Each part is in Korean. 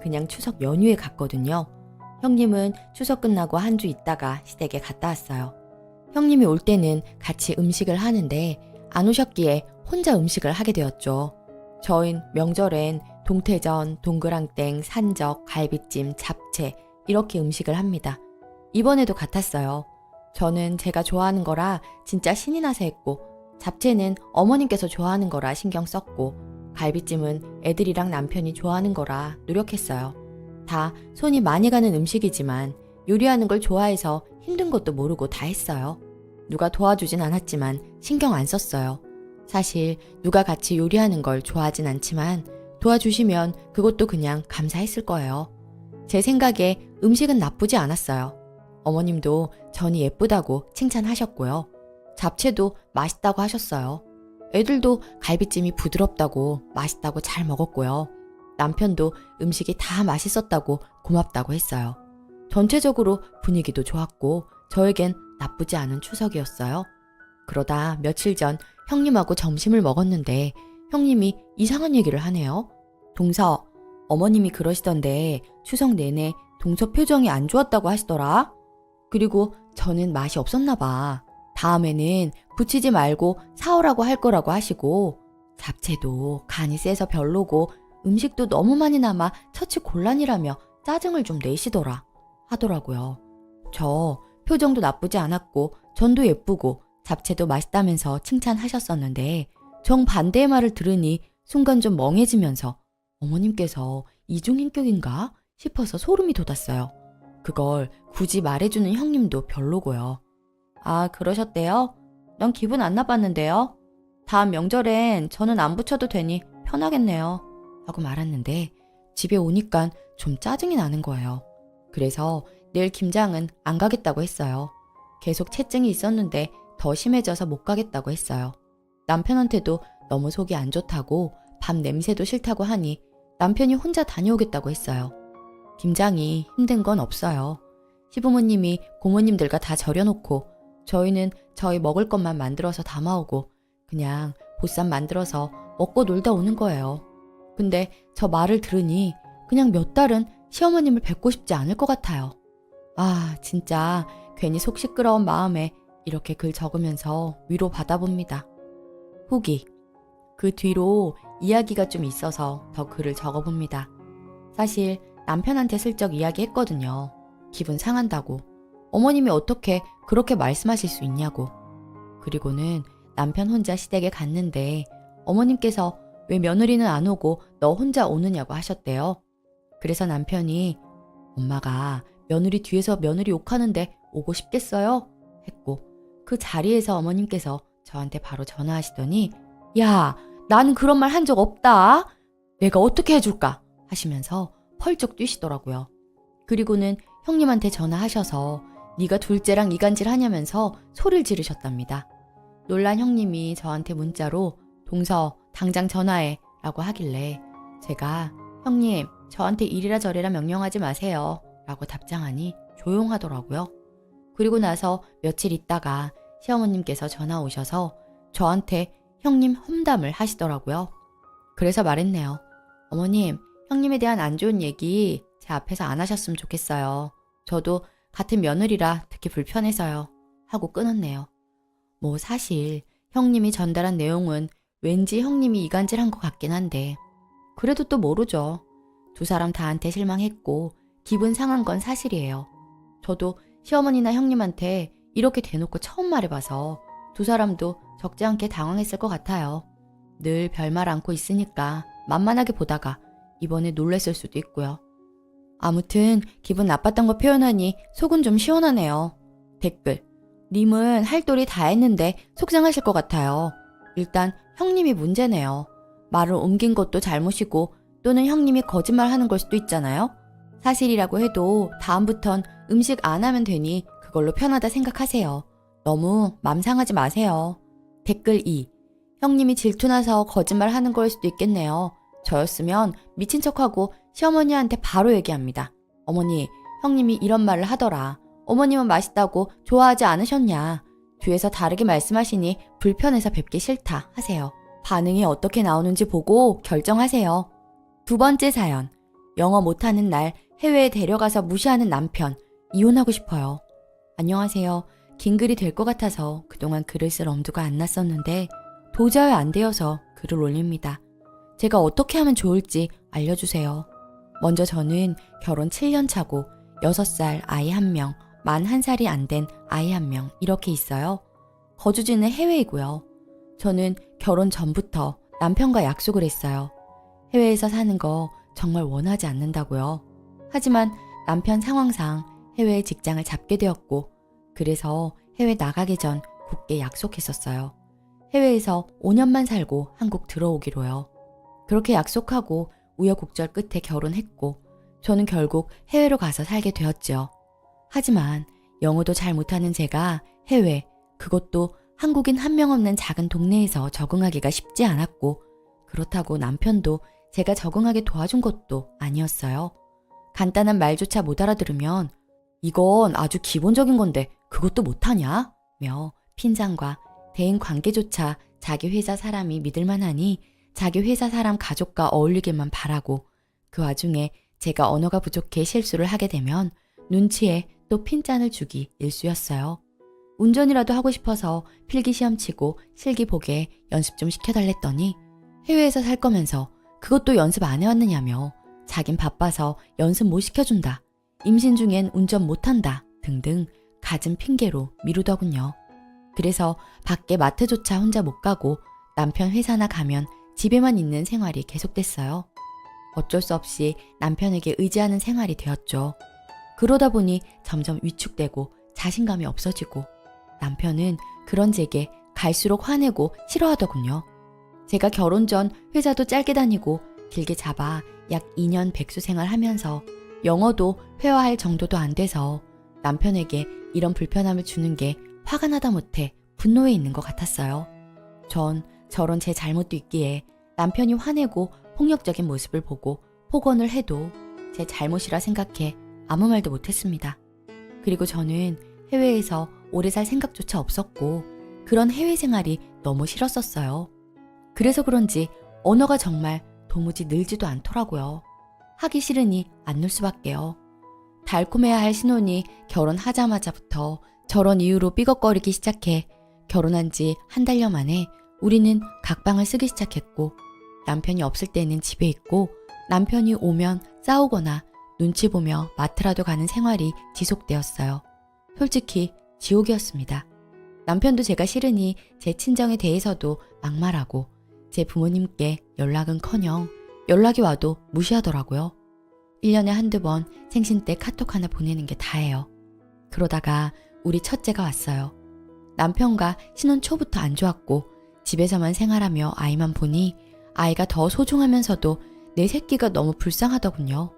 그냥 추석 연휴에 갔거든요. 형님은 추석 끝나고 한 주 있다가 시댁에 갔다 왔어요. 형님이 올 때는 같이 음식을 하는데 안 오셨기에 혼자 음식을 하게 되었죠. 저흰 명절엔 동태전, 동그랑땡, 산적, 갈비찜, 잡채 이렇게 음식을 합니다. 이번에도 같았어요. 저는 제가 좋아하는 거라 진짜 신이 나서 했고, 잡채는 어머님께서 좋아하는 거라 신경 썼고, 갈비찜은 애들이랑 남편이 좋아하는 거라 노력했어요. 다 손이 많이 가는 음식이지만 요리하는 걸 좋아해서 힘든 것도 모르고 다 했어요. 누가 도와주진 않았지만 신경 안 썼어요. 사실 누가 같이 요리하는 걸 좋아하진 않지만 도와주시면 그것도 그냥 감사했을 거예요. 제 생각에 음식은 나쁘지 않았어요. 어머님도 전이 예쁘다고 칭찬하셨고요. 잡채도 맛있다고 하셨어요. 애들도 갈비찜이 부드럽다고 맛있다고 잘 먹었고요. 남편도 음식이 다 맛있었다고 고맙다고 했어요. 전체적으로 분위기도 좋았고 저에겐 나쁘지 않은 추석이었어요. 그러다 며칠 전 형님하고 점심을 먹었는데 형님이 이상한 얘기를 하네요. 동서, 어머님이 그러시던데 추석 내내 동서 표정이 안 좋았다고 하시더라. 그리고 저는 맛이 없었나 봐. 다음에는 부치지 말고 사오라고 할 거라고 하시고, 잡채도 간이 세서 별로고 음식도 너무 많이 남아 처치곤란이라며 짜증을 좀 내시더라 하더라고요. 저 표정도 나쁘지 않았고 전도 예쁘고 잡채도 맛있다면서 칭찬하셨었는데 정반대의 말을 들으니 순간 좀 멍해지면서 어머님께서 이중인격인가 싶어서 소름이 돋았어요. 그걸 굳이 말해주는 형님도 별로고요. 아, 그러셨대요? 넌 기분 안 나빴는데요? 다음 명절엔 저는 안 붙여도 되니 편하겠네요. 하고 말았는데 집에 오니까 좀 짜증이 나는 거예요. 그래서 내일 김장은 안 가겠다고 했어요. 계속 체증이 있었는데 더 심해져서 못 가겠다고 했어요. 남편한테도 너무 속이 안 좋다고 밤 냄새도 싫다고 하니 남편이 혼자 다녀오겠다고 했어요. 김장이 힘든 건 없어요. 시부모님이 고모님들과 다 절여놓고 저희는 저희 먹을 것만 만들어서 담아오고 그냥 보쌈 만들어서 먹고 놀다 오는 거예요. 근데 저 말을 들으니 그냥 몇 달은 시어머님을 뵙고 싶지 않을 것 같아요. 아, 진짜 괜히 속 시끄러운 마음에 이렇게 글 적으면서 위로 받아봅니다. 후기. 그 뒤로 이야기가 좀 있어서 더 글을 적어봅니다. 사실 남편한테 슬쩍 이야기했거든요. 기분 상한다고. 어머님이 어떻게 그렇게 말씀하실 수 있냐고. 그리고는 남편 혼자 시댁에 갔는데 어머님께서 왜 며느리는 안 오고 너 혼자 오느냐고 하셨대요. 그래서 남편이 엄마가 며느리 뒤에서 며느리 욕하는데 오고 싶겠어요? 했고 그 자리에서 어머님께서 저한테 바로 전화하시더니 야, 나는 그런 말 한 적 없다. 내가 어떻게 해줄까? 하시면서 펄쩍 뛰시더라고요. 그리고는 형님한테 전화하셔서 네가 둘째랑 이간질 하냐면서 소리를 지르셨답니다. 놀란 형님이 저한테 문자로 동서 당장 전화해 라고 하길래 제가 형님 저한테 이리라 저리라 명령하지 마세요 라고 답장하니 조용하더라고요. 그리고 나서 며칠 있다가 시어머님께서 전화 오셔서 저한테 형님 험담을 하시더라고요. 그래서 말했네요. 어머님, 형님에 대한 안 좋은 얘기 제 앞에서 안 하셨으면 좋겠어요. 저도 같은 며느리라 듣기 불편해서요. 하고 끊었네요. 뭐 사실 형님이 전달한 내용은 왠지 형님이 이간질한 것 같긴 한데 그래도 또 모르죠. 두 사람 다한테 실망했고 기분 상한 건 사실이에요. 저도 시어머니나 형님한테 이렇게 대놓고 처음 말해봐서 두 사람도 적지 않게 당황했을 것 같아요. 늘 별말 않고 있으니까 만만하게 보다가 이번에 놀랬을 수도 있고요. 아무튼 기분 나빴던 거 표현하니 속은 좀 시원하네요. 댓글. 님은 할 도리 다 했는데 속상하실 것 같아요. 일단 형님이 문제네요. 말을 옮긴 것도 잘못이고 또는 형님이 거짓말하는 걸 수도 있잖아요. 사실이라고 해도 다음부턴 음식 안 하면 되니 그걸로 편하다 생각하세요. 너무 맘 상하지 마세요. 댓글 2. 형님이 질투나서 거짓말하는 걸 수도 있겠네요. 저였으면 미친 척하고 시어머니한테 바로 얘기합니다. 어머니, 형님이 이런 말을 하더라. 어머님은 맛있다고 좋아하지 않으셨냐. 뒤에서 다르게 말씀하시니 불편해서 뵙기 싫다 하세요. 반응이 어떻게 나오는지 보고 결정하세요. 두 번째 사연. 영어 못하는 날 해외에 데려가서 무시하는 남편, 이혼하고 싶어요. 안녕하세요. 긴 글이 될 것 같아서 그동안 글을 쓸 엄두가 안 났었는데 도저히 안 되어서 글을 올립니다. 제가 어떻게 하면 좋을지 알려주세요. 먼저 저는 결혼 7년 차고 6살 아이 1명, 만 1살이 안 된 아이 1명 이렇게 있어요. 거주지는 해외이고요. 저는 결혼 전부터 남편과 약속을 했어요. 해외에서 사는 거 정말 원하지 않는다고요. 하지만 남편 상황상 해외에 직장을 잡게 되었고 그래서 해외 나가기 전 굳게 약속했었어요. 해외에서 5년만 살고 한국 들어오기로요. 그렇게 약속하고 우여곡절 끝에 결혼했고 저는 결국 해외로 가서 살게 되었죠. 하지만 영어도 잘 못하는 제가 해외, 그것도 한국인 한 명 없는 작은 동네에서 적응하기가 쉽지 않았고 그렇다고 남편도 제가 적응하게 도와준 것도 아니었어요. 간단한 말조차 못 알아들으면 이건 아주 기본적인 건데 그것도 못하냐? 며 핀잔과 대인 관계조차 자기 회사 사람이 믿을만하니 자기 회사 사람 가족과 어울리기만 바라고 그 와중에 제가 언어가 부족해 실수를 하게 되면 눈치에 또 핀잔을 주기 일쑤였어요. 운전이라도 하고 싶어서 필기시험 치고 실기 보게 연습 좀 시켜달랬더니 해외에서 살 거면서 그것도 연습 안 해왔느냐며 자긴 바빠서 연습 못 시켜준다. 임신 중엔 운전 못한다. 등등 갖은 핑계로 미루더군요. 그래서 밖에 마트조차 혼자 못 가고 남편 회사나 가면 집에만 있는 생활이 계속됐어요. 어쩔 수 없이 남편에게 의지하는 생활이 되었죠. 그러다 보니 점점 위축되고 자신감이 없어지고 남편은 그런 제게 갈수록 화내고 싫어하더군요. 제가 결혼 전 회사도 짧게 다니고 길게 잡아 약 2년 백수 생활하면서 영어도 회화할 정도도 안 돼서 남편에게 이런 불편함을 주는 게 화가 나다 못해 분노해 있는 것 같았어요. 전 저런 제 잘못도 있기에 남편이 화내고 폭력적인 모습을 보고 폭언을 해도 제 잘못이라 생각해 아무 말도 못했습니다. 그리고 저는 해외에서 오래 살 생각조차 없었고 그런 해외 생활이 너무 싫었었어요. 그래서 그런지 언어가 정말 도무지 늘지도 않더라고요. 하기 싫으니 안 놀 수밖에요. 달콤해야 할 신혼이 결혼하자마자부터 저런 이유로 삐걱거리기 시작해 결혼한 지 한 달여 만에 우리는 각방을 쓰기 시작했고 남편이 없을 때는 집에 있고 남편이 오면 싸우거나 눈치 보며 마트라도 가는 생활이 지속되었어요. 솔직히 지옥이었습니다. 남편도 제가 싫으니 제 친정에 대해서도 막말하고 제 부모님께 연락은커녕 연락이 와도 무시하더라고요. 1년에 한두 번 생신 때 카톡 하나 보내는 게 다예요. 그러다가 우리 첫째가 왔어요. 남편과 신혼 초부터 안 좋았고 집에서만 생활하며 아이만 보니 아이가 더 소중하면서도 내 새끼가 너무 불쌍하더군요.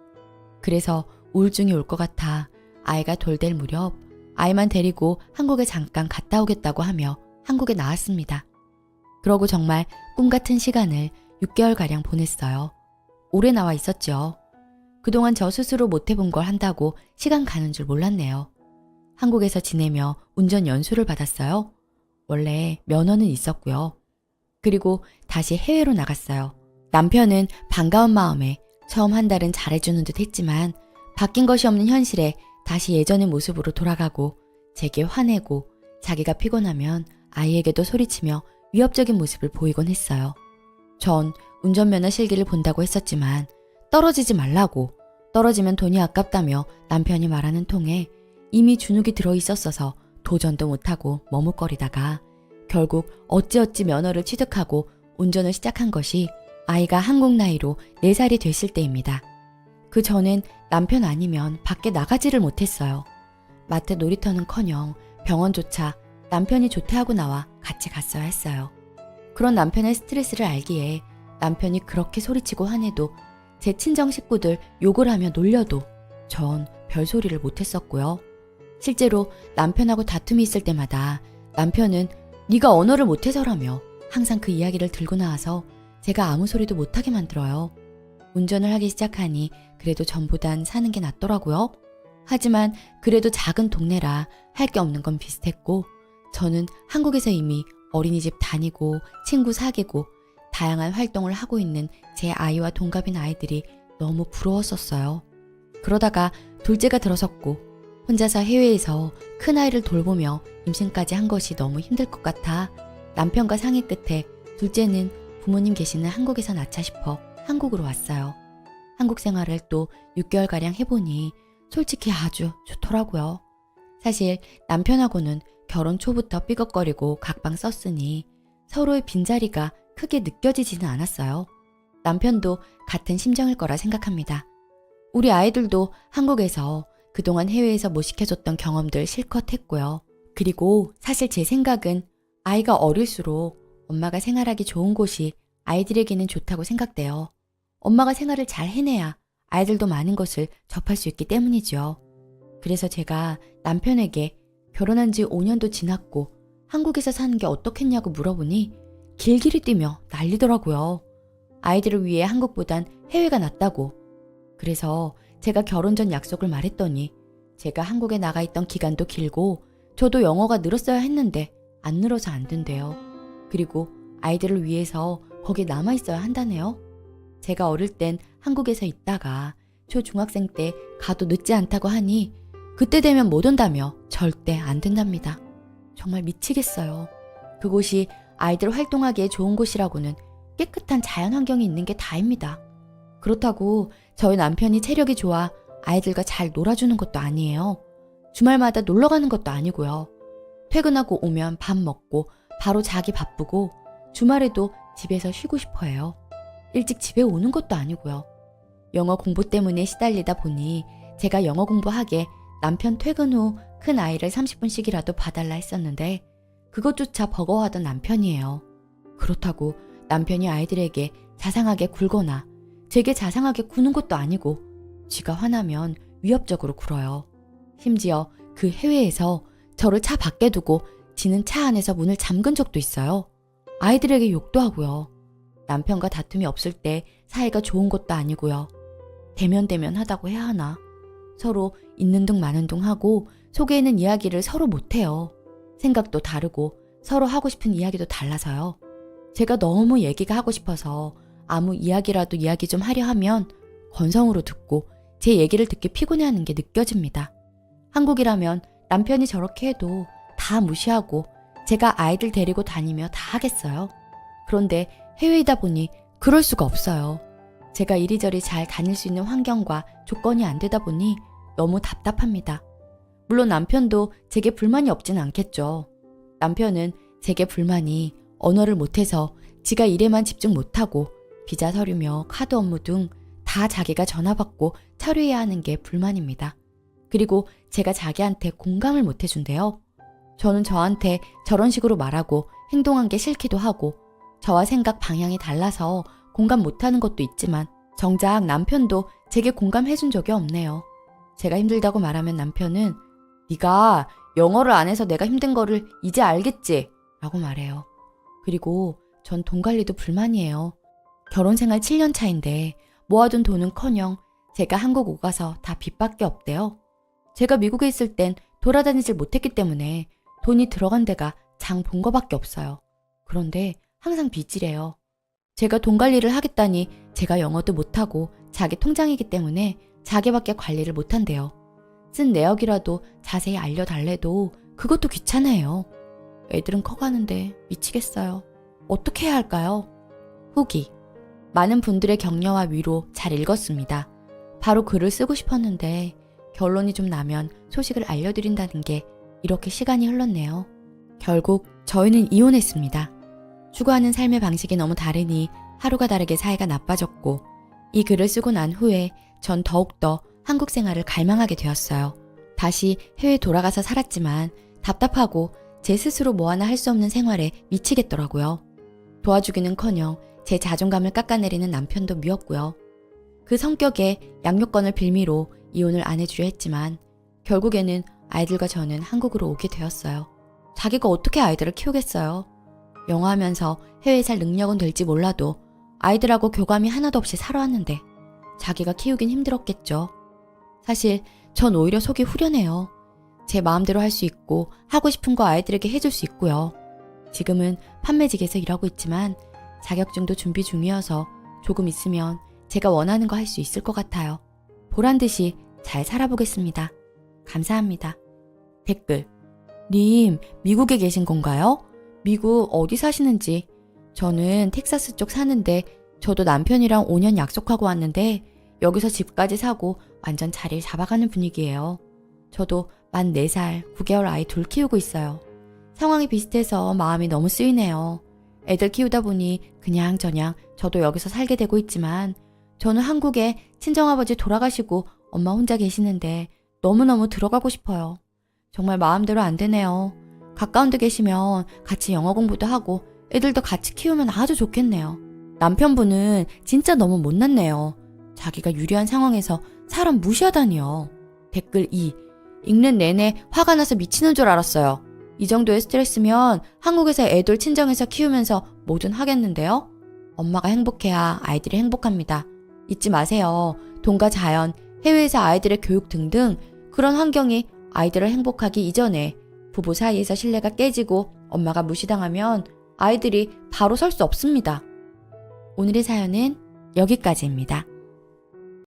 그래서 우울증이 올 것 같아 아이가 돌될 무렵 아이만 데리고 한국에 잠깐 갔다 오겠다고 하며 한국에 나왔습니다. 그러고 정말 꿈같은 시간을 6개월가량 보냈어요. 오래 나와 있었죠. 그동안 저 스스로 못해본 걸 한다고 시간 가는 줄 몰랐네요. 한국에서 지내며 운전 연수를 받았어요. 원래 면허는 있었고요. 그리고 다시 해외로 나갔어요. 남편은 반가운 마음에 처음 한 달은 잘해주는 듯 했지만 바뀐 것이 없는 현실에 다시 예전의 모습으로 돌아가고 제게 화내고 자기가 피곤하면 아이에게도 소리치며 위협적인 모습을 보이곤 했어요. 전 운전면허 실기를 본다고 했었지만 떨어지지 말라고 떨어지면 돈이 아깝다며 남편이 말하는 통에 이미 주눅이 들어있었어서 도전도 못하고 머뭇거리다가 결국 어찌어찌 면허를 취득하고 운전을 시작한 것이 아이가 한국 나이로 4살이 됐을 때입니다. 그 전엔 남편 아니면 밖에 나가지를 못했어요. 마트 놀이터는커녕 병원조차 남편이 조퇴하고 나와 같이 갔어야 했어요. 그런 남편의 스트레스를 알기에 남편이 그렇게 소리치고 화내도 제 친정 식구들 욕을 하며 놀려도 전 별소리를 못했었고요. 실제로 남편하고 다툼이 있을 때마다 남편은 네가 언어를 못해서라며 항상 그 이야기를 들고 나와서 제가 아무 소리도 못하게 만들어요. 운전을 하기 시작하니 그래도 전보단 사는 게 낫더라고요. 하지만 그래도 작은 동네라 할 게 없는 건 비슷했고 저는 한국에서 이미 어린이집 다니고 친구 사귀고 다양한 활동을 하고 있는 제 아이와 동갑인 아이들이 너무 부러웠었어요. 그러다가 둘째가 들어섰고 혼자서 해외에서 큰아이를 돌보며 임신까지 한 것이 너무 힘들 것 같아 남편과 상의 끝에 둘째는 부모님 계시는 한국에서 낳자 싶어 한국으로 왔어요. 한국 생활을 또 6개월가량 해보니 솔직히 아주 좋더라고요. 사실 남편하고는 결혼 초부터 삐걱거리고 각방 썼으니 서로의 빈자리가 크게 느껴지지는 않았어요. 남편도 같은 심정일 거라 생각합니다. 우리 아이들도 한국에서 그동안 해외에서 못 시켜줬던 경험들 실컷 했고요. 그리고 사실 제 생각은 아이가 어릴수록 엄마가 생활하기 좋은 곳이 아이들에게는 좋다고 생각돼요. 엄마가 생활을 잘 해내야 아이들도 많은 것을 접할 수 있기 때문이죠. 그래서 제가 남편에게 결혼한 지 5년도 지났고 한국에서 사는 게 어떻겠냐고 물어보니 길길이 뛰며 난리더라고요. 아이들을 위해 한국보단 해외가 낫다고. 그래서 제가 결혼 전 약속을 말했더니 제가 한국에 나가 있던 기간도 길고 저도 영어가 늘었어야 했는데 안 늘어서 안 된대요. 그리고 아이들을 위해서 거기 남아 있어야 한다네요. 제가 어릴 땐 한국에서 있다가 초중학생 때 가도 늦지 않다고 하니 그때 되면 못 온다며 절대 안 된답니다. 정말 미치겠어요. 그곳이 아이들 활동하기에 좋은 곳이라고는 깨끗한 자연 환경이 있는 게 다입니다. 그렇다고 저희 남편이 체력이 좋아 아이들과 잘 놀아주는 것도 아니에요. 주말마다 놀러 가는 것도 아니고요. 퇴근하고 오면 밥 먹고 바로 자기 바쁘고 주말에도 집에서 쉬고 싶어 해요. 일찍 집에 오는 것도 아니고요. 영어 공부 때문에 시달리다 보니 제가 영어 공부하게 남편 퇴근 후 큰 아이를 30분씩이라도 봐달라 했었는데 그것조차 버거워하던 남편이에요. 그렇다고 남편이 아이들에게 자상하게 굴거나 제게 자상하게 구는 것도 아니고 지가 화나면 위협적으로 굴어요. 심지어 그 해외에서 저를 차 밖에 두고 지는 차 안에서 문을 잠근 적도 있어요. 아이들에게 욕도 하고요. 남편과 다툼이 없을 때 사이가 좋은 것도 아니고요. 대면대면하다고 해야 하나. 서로 있는 둥 마는 둥 하고 속에 있는 이야기를 서로 못해요. 생각도 다르고 서로 하고 싶은 이야기도 달라서요. 제가 너무 얘기가 하고 싶어서 아무 이야기라도 이야기 좀 하려 하면 건성으로 듣고 제 얘기를 듣기 피곤해하는 게 느껴집니다. 한국이라면 남편이 저렇게 해도 다 무시하고 제가 아이들 데리고 다니며 다 하겠어요. 그런데 해외이다 보니 그럴 수가 없어요. 제가 이리저리 잘 다닐 수 있는 환경과 조건이 안 되다 보니 너무 답답합니다. 물론 남편도 제게 불만이 없진 않겠죠. 남편은 제게 불만이 언어를 못해서 지가 일에만 집중 못하고 비자 서류며 카드 업무 등 다 자기가 전화받고 처리해야 하는 게 불만입니다. 그리고 제가 자기한테 공감을 못 해준대요. 저는 저한테 저런 식으로 말하고 행동한 게 싫기도 하고 저와 생각 방향이 달라서 공감 못하는 것도 있지만 정작 남편도 제게 공감해준 적이 없네요. 제가 힘들다고 말하면 남편은 네가 영어를 안 해서 내가 힘든 거를 이제 알겠지? 라고 말해요. 그리고 전 돈 관리도 불만이에요. 결혼 생활 7년 차인데 모아둔 돈은커녕 제가 한국 오가서 다 빚밖에 없대요. 제가 미국에 있을 땐 돌아다니질 못했기 때문에 돈이 들어간 데가 장 본 거밖에 없어요. 그런데 항상 빚이래요. 제가 돈 관리를 하겠다니 제가 영어도 못하고 자기 통장이기 때문에 자기밖에 관리를 못한대요. 쓴 내역이라도 자세히 알려달래도 그것도 귀찮아해요. 애들은 커가는데 미치겠어요. 어떻게 해야 할까요? 후기. 많은 분들의 격려와 위로 잘 읽었습니다. 바로 글을 쓰고 싶었는데 결론이 좀 나면 소식을 알려드린다는 게 이렇게 시간이 흘렀네요. 결국 저희는 이혼했습니다. 추구하는 삶의 방식이 너무 다르니 하루가 다르게 사이가 나빠졌고 이 글을 쓰고 난 후에 전 더욱더 한국 생활을 갈망하게 되었어요. 다시 해외 돌아가서 살았지만 답답하고 제 스스로 뭐 하나 할 수 없는 생활에 미치겠더라고요. 도와주기는커녕 제 자존감을 깎아내리는 남편도 미웠고요. 그 성격에 양육권을 빌미로 이혼을 안 해주려 했지만 결국에는 아이들과 저는 한국으로 오게 되었어요. 자기가 어떻게 아이들을 키우겠어요. 영어 하면서 해외에 살 능력은 될지 몰라도 아이들하고 교감이 하나도 없이 살아왔는데 자기가 키우긴 힘들었겠죠. 사실 전 오히려 속이 후련해요. 제 마음대로 할 수 있고 하고 싶은 거 아이들에게 해줄 수 있고요. 지금은 판매직에서 일하고 있지만 자격증도 준비 중이어서 조금 있으면 제가 원하는 거 할 수 있을 것 같아요. 보란 듯이 잘 살아보겠습니다. 감사합니다. 댓글. 님, 미국에 계신 건가요? 미국 어디 사시는지. 저는 텍사스 쪽 사는데 저도 남편이랑 5년 약속하고 왔는데 여기서 집까지 사고 완전 자리를 잡아가는 분위기예요. 저도 만 4살, 9개월 아이 둘 키우고 있어요. 상황이 비슷해서 마음이 너무 쓰이네요. 애들 키우다 보니 그냥저냥 저도 여기서 살게 되고 있지만 저는 한국에 친정아버지 돌아가시고 엄마 혼자 계시는데 너무너무 들어가고 싶어요. 정말 마음대로 안 되네요. 가까운 데 계시면 같이 영어 공부도 하고 애들도 같이 키우면 아주 좋겠네요. 남편분은 진짜 너무 못났네요. 자기가 유리한 상황에서 사람 무시하다니요. 댓글 2. 읽는 내내 화가 나서 미치는 줄 알았어요. 이 정도의 스트레스면 한국에서 애들 친정에서 키우면서 뭐든 하겠는데요? 엄마가 행복해야 아이들이 행복합니다. 잊지 마세요. 돈과 자연, 해외에서 아이들의 교육 등등 그런 환경이 아이들을 행복하기 이전에 부부 사이에서 신뢰가 깨지고 엄마가 무시당하면 아이들이 바로 설 수 없습니다. 오늘의 사연은 여기까지입니다.